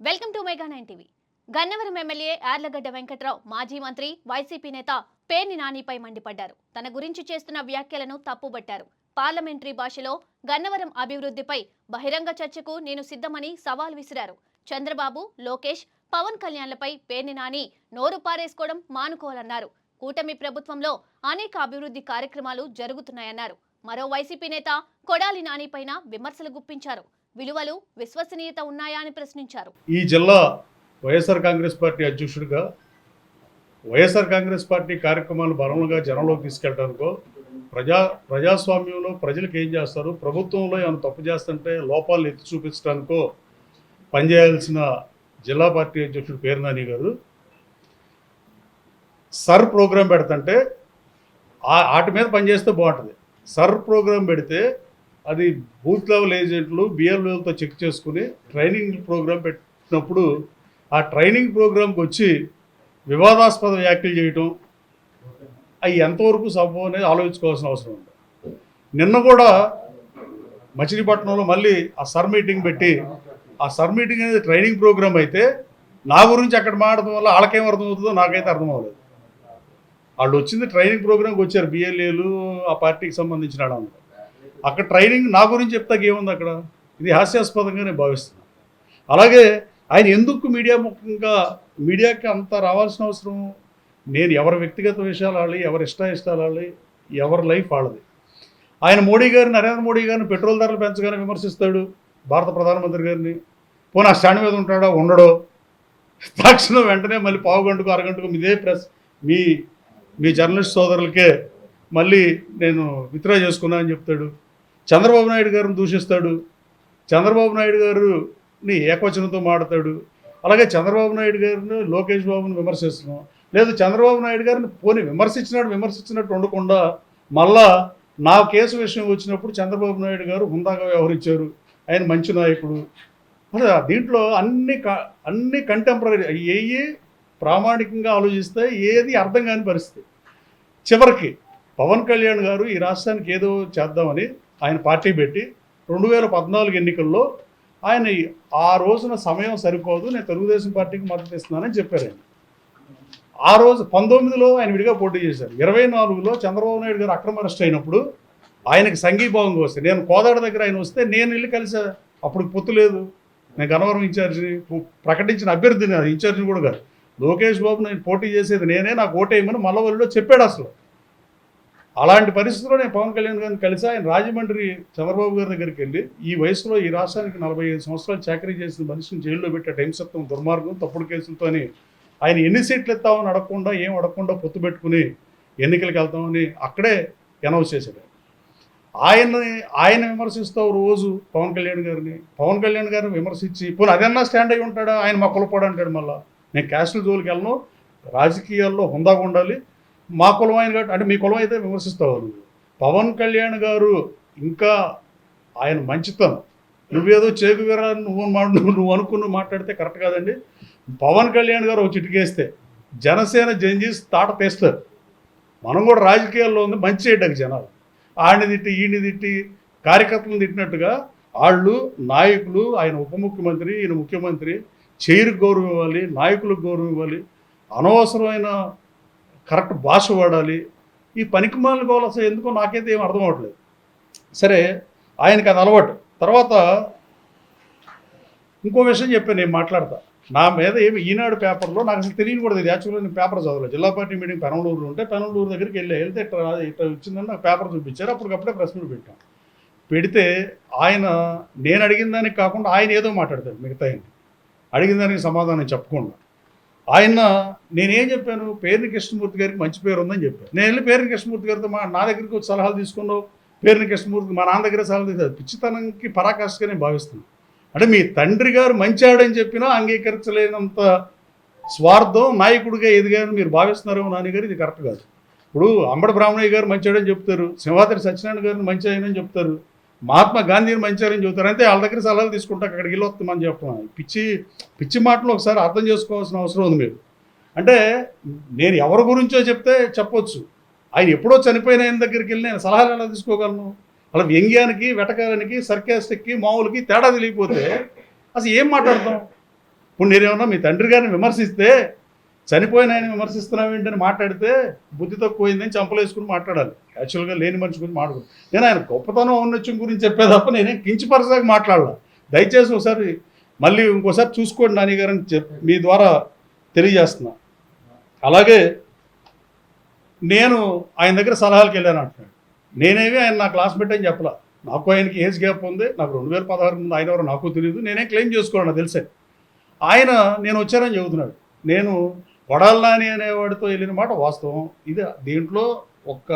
Welcome to mega 9 TV. Gannavaram MLA Yarlagadda Venkatrao మాజీ మంత్రి YCP నేత పేర్ని నానిపై మండిపడ్డారు. తన గురించి చేస్తున్న వ్యాఖ్యలను తప్పుబట్టారు. పార్లమెంటరీ భాషలో గన్నవరం అభివృద్ధిపై బహిరంగ చర్చకు నేను సిద్ధమని సవాల్ విసిరారు. చంద్రబాబు, లోకేష్, పవన్ కళ్యాణ్లపై పేర్ని నాని నోరు పారేసుకోవడం మానుకోవాలన్నారు. కూటమి ప్రభుత్వంలో అనేక అభివృద్ధి కార్యక్రమాలు జరుగుతున్నాయన్నారు. మరో వైసీపీ నేత కొడాలి నానిపైన విమర్శలు గుప్పించారు. విలువలు, విశ్వసనీయత ఉన్నాయా అని ప్రశ్నించారు. ఈ జిల్లా వైఎస్ఆర్ కాంగ్రెస్ పార్టీ అధ్యక్షుడిగా వైఎస్ఆర్ కాంగ్రెస్ పార్టీ కార్యక్రమాలు బలంగా జనంలోకి తీసుకెళ్ళడానికో ప్రజాస్వామ్యంలో ప్రజలకు ఏం చేస్తారు, ప్రభుత్వంలో ఏమైనా తప్పు చేస్తుంటే లోపాలను ఎత్తి చూపించడానికో పనిచేయాల్సిన జిల్లా పార్టీ అధ్యక్షుడు పేర్ని నాని గారు సర్ ప్రోగ్రాం పెడుతుంటే వాటి మీద పనిచేస్తే బాగుంటుంది. సర్ ప్రోగ్రాం పెడితే అది బూత్ లెవెల్ ఏజెంట్లు బిఎల్ఓలతో చెక్ చేసుకుని ట్రైనింగ్ ప్రోగ్రాం పెట్టినప్పుడు ఆ ట్రైనింగ్ ప్రోగ్రాంకి వచ్చి వివాదాస్పద వ్యాఖ్యలు చేయటం అవి ఎంతవరకు సబబు అనేది ఆలోచించుకోవాల్సిన అవసరం ఉంది. నిన్న కూడా మచిలీపట్నంలో మళ్ళీ ఆ సర్ మీటింగ్ పెట్టి ఆ సర్ మీటింగ్ అనేది ట్రైనింగ్ ప్రోగ్రాం అయితే నా గురించి అక్కడ మాట్లాడటం వల్ల వాళ్ళకేం అర్థమవుతుందో నాకైతే అర్థం అవ్వలేదు. వాళ్ళు వచ్చింది ట్రైనింగ్ ప్రోగ్రాంకి వచ్చారు, బిఎల్ఏలు ఆ పార్టీకి సంబంధించిన వాళ్ళు. అక్కడ ట్రైనింగ్ నా గురించి చెప్తాక ఏముంది అక్కడ? ఇది హాస్యాస్పదంగా నేను భావిస్తున్నాను. అలాగే ఆయన ఎందుకు మీడియాకి అంత రావాల్సిన అవసరం? నేను ఎవరి వ్యక్తిగత విషయాలు వాళ్ళి, ఎవరి ఇష్టాలు వాళ్ళి, ఎవరి లైఫ్ వాళ్ళది. ఆయన నరేంద్ర మోడీ గారిని పెట్రోల్ ధరలు పెంచగానే విమర్శిస్తాడు, భారత ప్రధానమంత్రి గారిని. పోనీ ఆ స్టాండ్ మీద ఉంటాడో ఉండడో, తక్షణం వెంటనే మళ్ళీ పావు గంటకు అరగంటకు ఇదే ప్రెస్ మీ జర్నలిస్ట్ సోదరులకే మళ్ళీ నేను విత్డ్రా చేసుకున్నా అని చెప్తాడు. చంద్రబాబు నాయుడు గారిని దూషిస్తాడు, చంద్రబాబు నాయుడు గారిని ఏకవచనంతో మాడతాడు. అలాగే చంద్రబాబు నాయుడు గారిని, లోకేష్ బాబుని విమర్శిస్తున్నాం. లేదు, చంద్రబాబు నాయుడు గారిని పోనీ విమర్శించినట్టు ఉండకుండా మళ్ళా నా కేసు విషయం వచ్చినప్పుడు చంద్రబాబు నాయుడు గారు హుందాగా వ్యవహరించారు, ఆయన మంచి నాయకుడు. అసలు దీంట్లో అన్ని కంటెంపరీ అయ్యి ప్రామాణికంగా ఆలోచిస్తే ఏది అర్థం కాని పరిస్థితి. చివరికి పవన్ కళ్యాణ్ గారు ఈ రాష్ట్రానికి ఏదో చేద్దామని ఆయన పార్టీ పెట్టి 2014 ఎన్నికల్లో ఆయన ఆ రోజున సమయం సరిపోదు, నేను తెలుగుదేశం పార్టీకి మద్దతు ఇస్తున్నానని చెప్పారు. ఆయన ఆ రోజు 19లో ఆయన విడిగా పోటీ చేశారు. 24లో చంద్రబాబు నాయుడు గారు అక్రమ అరెస్ట్ అయినప్పుడు ఆయనకి సంఘీభావంగా వస్తే, నేను కోదాడ దగ్గర ఆయన వస్తే నేను వెళ్ళి కలిసా. అప్పుడు పొత్తు లేదు, నేను గన్నవరం ఇన్ఛార్జిని, ప్రకటించిన అభ్యర్థిని, అది ఇన్ఛార్జిని కూడా కాదు. లోకేష్ బాబు నేను పోటీ చేసేది నేనే, నాకు ఓటేయమని మల్లవల్లిలో చెప్పాడు. అసలు అలాంటి పరిస్థితుల్లో నేను పవన్ కళ్యాణ్ గారిని కలిసి ఆయన రాజమండ్రి చంద్రబాబు గారి దగ్గరికి వెళ్ళి, ఈ వయసులో ఈ రాష్ట్రానికి 45 సంవత్సరాలు చాకరీ చేసిన మనిషిని జైల్లో పెట్టే హింసత్వం, దుర్మార్గం, తప్పుడు కేసులతో ఆయన ఎన్ని సీట్లు ఎత్తామని అడగకుండా పొత్తు పెట్టుకుని ఎన్నికలకు వెళ్తామని అక్కడే అనౌన్స్ చేశాడు. ఆయన విమర్శిస్తూ రోజు పవన్ కళ్యాణ్ గారిని విమర్శించి పోనీ అదన్నా స్టాండ్ అయి ఉంటాడా? ఆయన మా కులపోడు అంటాడు. మళ్ళీ నేను క్యాస్టుల జోలికి వెళ్ళను, రాజకీయాల్లో హుందాగా ఉండాలి, మా కులం ఆయన అంటే మీ కులం అయితే విమర్శిస్తావు. పవన్ కళ్యాణ్ గారు ఇంకా ఆయన మంచితనం, నువ్వేదో చేకువేరా నువ్వు అనుకుని మాట్లాడితే కరెక్ట్ కాదండి. పవన్ కళ్యాణ్ గారు ఒక చిటికేస్తే జనసేన జంజీస్ తాట తీస్తారు. మనం కూడా రాజకీయాల్లో ఉంది మంచి చేయడానికి జనాలు. ఈయన్ని తిట్టి కార్యకర్తలను తిట్టినట్టుగా వాళ్ళు నాయకులు, ఆయన ఉప ముఖ్యమంత్రి, ఈయన ముఖ్యమంత్రి చైర్కి గౌరవం ఇవ్వాలి, నాయకులకు గౌరవం ఇవ్వాలి, అనవసరమైన కరెక్ట్ భాష వాడాలి. ఈ పనికిమాలిన గోల అసలు ఎందుకో నాకైతే ఏం అర్థం అవ్వట్లేదు. సరే, ఆయనకి అది అలవాటు. తర్వాత ఇంకో విషయం చెప్పాను, నేను మాట్లాడతా. నా మీద ఏమి ఈనాడు పేపర్లో నాకు అసలు తెలియని కూడా తెలియదు. యాక్చువల్గా నేను పేపర్ చదవలేదు. జిల్లా పార్టీ మీటింగ్ పెనమలూరులో ఉంటే పెనమలూరు దగ్గరికి వెళ్తే ఇట్లా వచ్చిందని నాకు పేపర్ చూపించారు. అప్పటికప్పుడే ప్రెస్ మీట్ పెడితే ఆయన నేను అడిగిన దానికి కాకుండా ఆయన ఏదో మాట్లాడతాడు, మిగతా అడిగిన దానికి సమాధానం చెప్పకుండా. నేనేం చెప్పాను, పేర్ని కృష్ణమూర్తి గారికి మంచి పేరు ఉందని చెప్పాను. నేను వెళ్ళి పేర్ని కృష్ణమూర్తి గారితో నా దగ్గరికి వచ్చి సలహాలు తీసుకున్నావు, పేర్ని కృష్ణమూర్తి మా నాన్న దగ్గర సలహాలు తీసుకు, పిచ్చితనంకి పరాకాష్ఠగా నేను భావిస్తున్నాను. అంటే మీ తండ్రి గారు మంచాడని చెప్పినా అంగీకరించలేనంత స్వార్థం నాయకుడిగా ఎదిగారని మీరు భావిస్తున్నారేమో నాని గారు, ఇది కరెక్ట్ కాదు. ఇప్పుడు అంబడి బ్రాహ్మణయ్య గారు మంచాడని చెప్తారు, సింహాద్రి సత్యనారాయణ గారిని మంచి ఆయనని చెప్తారు, మహాత్మా గాంధీని మంచారని చెబుతారు. అంతే, వాళ్ళ దగ్గర సలహాలు తీసుకుంటే అక్కడికి వెళ్ళి వస్తామని చెప్తున్నాను. పిచ్చి మాటలు ఒకసారి అర్థం చేసుకోవాల్సిన అవసరం ఉంది మీరు. అంటే నేను ఎవరి గురించో చెప్తే చెప్పొచ్చు, ఆయన ఎప్పుడో చనిపోయిన ఆయన దగ్గరికి వెళ్ళి నేను సలహాలు ఎలా తీసుకోగలను? అలా వ్యంగ్యానికి, వెటకారానికి, సర్కాస్టిక్కి, మామూలుకి తేడా తెలియకపోతే అసలు ఏం మాట్లాడతాం? ఇప్పుడు నేనేమన్నా మీ తండ్రి గారిని విమర్శిస్తే చనిపోయిన ఆయన విమర్శిస్తున్నావేంటని మాట్లాడితే బుద్ధి తక్కువైందని చంపలేసుకుని మాట్లాడాలి. యాక్చువల్గా లేని మనిషి గురించి మాట్లాడు. నేను ఆయన గొప్పతనం ఔన్నత్యం గురించి చెప్పే తప్ప నేనేం కించపరచడానికి మాట్లాడాల. దయచేసి ఒకసారి మళ్ళీ ఇంకోసారి చూసుకోండి నాని గారని మీ ద్వారా తెలియజేస్తున్నా. అలాగే నేను ఆయన దగ్గర సలహాలకు వెళ్ళాను అంటున్నాడు. నేనేమి ఆయన నా క్లాస్మేట్ అని చెప్పలా. నాకు ఆయనకి ఏజ్ గ్యాప్ ఉంది. నాకు 2016 ముందు ఆయన ఎవరో నాకు తెలియదు. నేనేం క్లెయిమ్ చేసుకోవాలి, నాకు తెలిసే. ఆయన నేను వచ్చానని చెబుతున్నాడు. నేను కొడాలి నాని అనేవాడితో వెళ్ళిన మాట వాస్తవం. ఇది దీంట్లో ఒక్క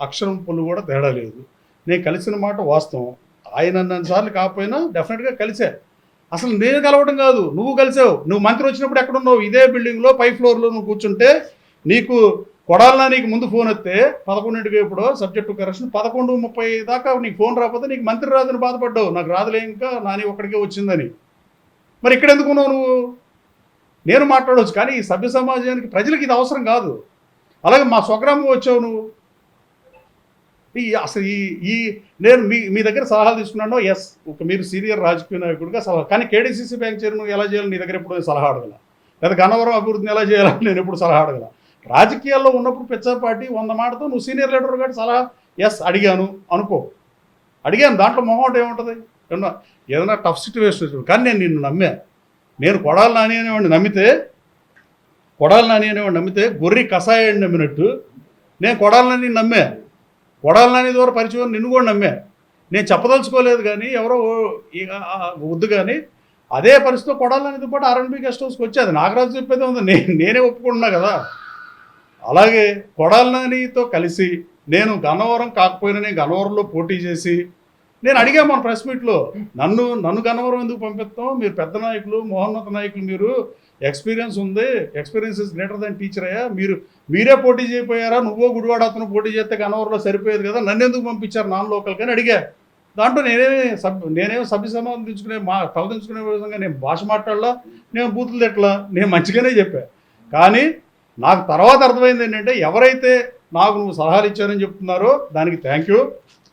అక్షరం పొల్లు కూడా తేడా లేదు. నేను కలిసిన మాట వాస్తవం. ఆయన అన్నిసార్లు కాకపోయినా డెఫినెట్గా కలిసా. అసలు నేను కలవడం కాదు, నువ్వు కలిసావు. నువ్వు మంత్రి వచ్చినప్పుడు ఎక్కడున్నావు? ఇదే బిల్డింగ్లో పై ఫ్లోర్లో నువ్వు కూర్చుంటే నీకు కొడాలి నానికి ముందు ఫోన్ వస్తే 11ంటికి ఎప్పుడో సబ్జెక్ట్ టు కరెక్షన్ 11:30 దాకా నీకు ఫోన్ రాకపోతే నీకు మంత్రి రాదని బాధపడ్డావు. నాకు రాదులే ఇంకా నాని ఒక్కడికే వచ్చిందని. మరి ఇక్కడ ఎందుకున్నావు నువ్వు? నేను మాట్లాడవచ్చు, కానీ ఈ సభ్య సమాజానికి ప్రజలకు ఇది అవసరం కాదు. అలాగే మా స్వగ్రామం వచ్చావు నువ్వు. అసలు ఈ నేను మీ దగ్గర సలహాలు తీసుకున్నాను. ఎస్, మీరు సీనియర్ రాజకీయ నాయకుడిగా సలహా, కానీ కేడీసీసీ బ్యాంక్ చైర్మన్ ఎలా చేయాలి నీ దగ్గర ఎప్పుడు సలహా అడగల. లేదా గన్నవరం అభివృద్ధిని ఎలా చేయాలని నేను ఎప్పుడు సలహా అడగల. రాజకీయాల్లో ఉన్నప్పుడు పిచ్చాపాటి 100 మాటతో నువ్వు సీనియర్ లీడర్ కాబట్టి సలహా ఎస్ అడిగాను అనుకో. అడిగాను, దాంట్లో మొహమాట ఏముంటుంది? ఏదైనా టఫ్ సిచ్యువేషన్ వచ్చింది. కానీ నేను నిన్ను నమ్మా. నేను కొడాలి నాని అనేవాడిని నమ్మితే గొర్రె కషాయాన్ని నమ్మినట్టు నేను కొడాలి నాని నమ్మా. కొడాలి నాని ద్వారా పరిచయం నిన్ను కూడా నమ్మా. నేను చెప్పదలుచుకోలేదు, కానీ ఎవరో వద్దు. కానీ అదే పరిస్థితిలో కొడాలి నానితో పాటు R&B గెస్ట్ హౌస్కి వచ్చేది. నాగరాజు చెప్పేదే ఉంది, నేనే ఒప్పుకుంటున్నా కదా. అలాగే కొడాలి నానితో కలిసి నేను గన్నవరం కాకపోయినా నేను గన్నవరంలో పోటీ చేసి నేను అడిగా మన ప్రెస్ మీట్లో, నన్ను గన్నవరం ఎందుకు పంపిస్తాం? మీరు పెద్ద నాయకులు, మహోన్నత నాయకులు, మీరు ఎక్స్పీరియన్స్ ఉంది, experience is greater than teacher అయ్యా, మీరే పోటీ చేయపోయారా? నువ్వో గుడివాడ అతను పోటీ చేస్తే గన్నవరంలో సరిపోయేది కదా, నన్ను ఎందుకు పంపించారు నాన్ లోకల్ కానీ అడిగా. దాంట్లో నేనేమి సభ్య సమాధానం తలదించుకునే విధంగా నేను భాష మాట్లాడలా, నేను బూతులు తిట్టలా, నేను మంచిగానే చెప్పా. కానీ నాకు తర్వాత అర్థమైంది ఏంటంటే, ఎవరైతే నాకు నువ్వు సలహాలు ఇచ్చారని చెప్తున్నారో దానికి థ్యాంక్ యూ.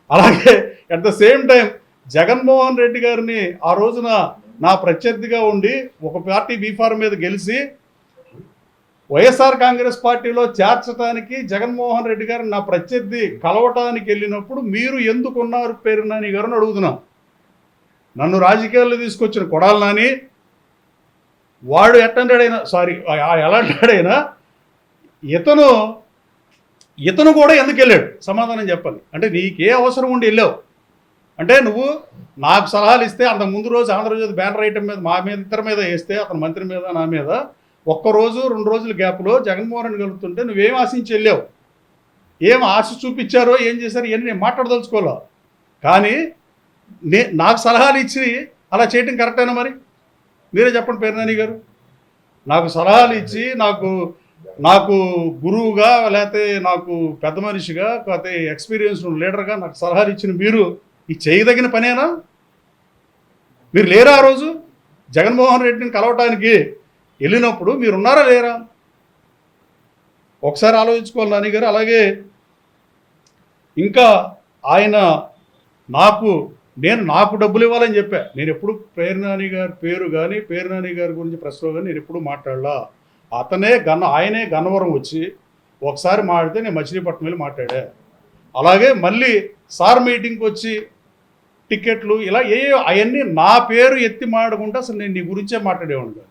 అలాగే at the same time Jaganmohan Reddy గారిని ఆ రోజున నా ప్రత్యర్థిగా ఉండి ఒక పార్టీ బీఫారం మీద గెలిచి వైఎస్ఆర్ కాంగ్రెస్ పార్టీలో చేర్చడానికి జగన్మోహన్ రెడ్డి గారిని నా ప్రత్యర్థి కలవటానికి వెళ్ళినప్పుడు మీరు ఎందుకున్నారు పేరు నాని గారిని అడుగుతున్నా. నన్ను రాజకీయాల్లో తీసుకొచ్చిన కొడాలి నాని వాడు ఎలాంటాడైనా ఇతను కూడా ఎందుకు వెళ్ళాడు సమాధానం చెప్పాలి. అంటే నీకే అవసరం ఉండి వెళ్ళావు అంటే, నువ్వు నాకు సలహాలు ఇస్తే అంత ముందు రోజు ఆంధ్రజ్యోతి బ్యానర్ ఐటమ్ మీద మా మీద ఇద్దరి మీద వేస్తే, అతని మంత్రి మీద నా మీద ఒక్కరోజు 2 రోజుల గ్యాప్లో జగన్మోహన్ రెడ్డి కలుగుతుంటే నువ్వేం ఆశించి వెళ్ళావు, ఏం ఆశ చూపించారో ఏం చేశారో ఇవన్నీ నేను మాట్లాడదలుచుకోలే. కానీ నాకు సలహాలు ఇచ్చి అలా చేయటం కరెక్టేనా? మరి మీరే చెప్పండి పేరు నాని గారు. నాకు సలహాలు ఇచ్చి నాకు గురువుగా, లేకపోతే నాకు పెద్ద మనిషిగా, లేకపోతే ఎక్స్పీరియన్స్ లీడర్గా నాకు సలహాలు ఇచ్చిన మీరు ఈ చేయదగిన పనేనా? మీరు లేరా ఆ రోజు జగన్మోహన్ రెడ్డిని కలవటానికి వెళ్ళినప్పుడు? మీరున్నారా లేరా? ఒకసారి ఆలోచించుకోవాలి నాని గారు. అలాగే ఇంకా ఆయన నాకు డబ్బులు ఇవ్వాలని చెప్పా. నేను ఎప్పుడు పేరు నాని గారి పేరు కానీ పేరు నాని గారి గురించి ప్రెస్లో కానీ నేను ఎప్పుడు మాట్లాడలా. ఆయనే గన్నవరం వచ్చి ఒకసారి మాట్లాడితే నేను మచిలీపట్నం వెళ్ళి మాట్లాడా. అలాగే మళ్ళీ సార్ మీటింగ్కి వచ్చి టికెట్లు ఇలా అవన్నీ నా పేరు ఎత్తి మాట్లాడుకుంటే అసలు నేను నీ గురించే మాట్లాడేవాడిని కాదు.